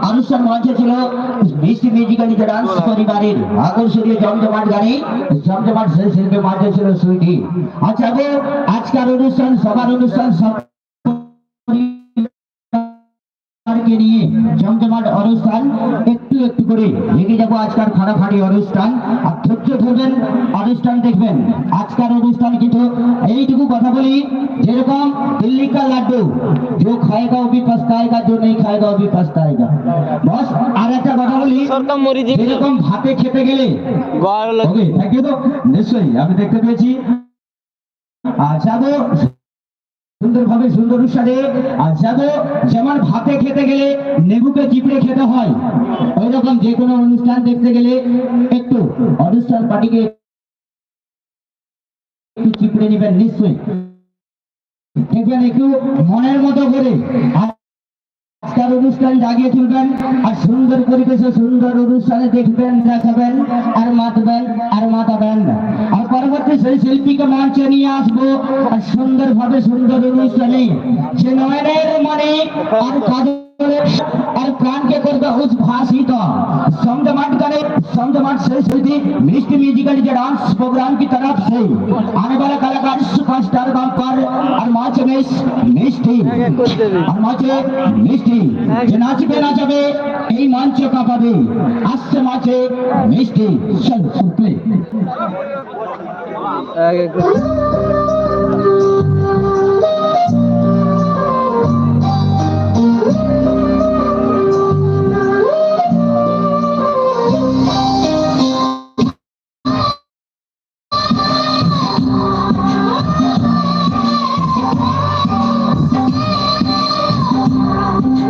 অনুষ্ঠান মঞ্চে ছিল মিষ্টি মিউজিক্যাল ডান্স পরিবারের আকর্ষণীয় জমজমাট গানে জমজমাট শিল্পী মঞ্চে ছিল সুইটি। আচ্ছা আজকের অনুষ্ঠান সবার অনুষ্ঠান সব নিয়ে জমজমাট অনুষ্ঠান একটু একটু করে এগিয়ে যাবো। আজকের ফাটাফাটি অনুষ্ঠান আর ধৈর্য ধরবেন, অনুষ্ঠান দেখবেন। আজকের অনুষ্ঠান কিন্তু এইটুকু কথা বলি, যেরকম दिल्ली का लड्डू जो खाएगा वो भी पछताएगा, जो नहीं खाएगा वो भी पछताएगा। बस আর একটা কথা বলি, যেরকম ভাতে খেতে গেলে ওকে থ্যাংক ইউ। তো নিশ্চয়ই আমি দেখতে পেয়েছি। আচ্ছা সুন্দরভাবে সুন্দর অনুষ্ঠানে আচ্ছা যেমন ভাতে খেতে গেলে লেবুকে চিপড়ে খেতে হয়, ওই রকম যে কোনো অনুষ্ঠান দেখতে গেলে একটু অনুষ্ঠান পার্টিকে একটু চিপড়ে নেবেন। নিশ্চয়ই দেখবেন একটু মনের মতো করে আজকের অনুষ্ঠান জাগিয়ে তুলবেন আর সুন্দর পরিবেশে সুন্দর অনুষ্ঠানে দেখবেন, দেখাবেন আর মাতাবেন। আর পরবর্তী সেই শিল্পীকে মঞ্চে নিয়ে আসবো আর সুন্দরভাবে সুন্দর অনুষ্ঠানে সে নয়নের মনে আর কাজলের আর প্রাণকে করবে উদ্ভাসিত। जमजमाट गाने जमजमाट से शिल्पी मिष्टी म्यूजिकल डांस प्रोग्राम की तरफ से आने वाला कलाकार सुपरस्टार बम्पर और माचे में मिष्टी और माचे मिष्टी যে নাচবে নাচাবে এই মঞ্চ কাঁপাবে। আসছে মাঝে মিষ্টি চল প্লে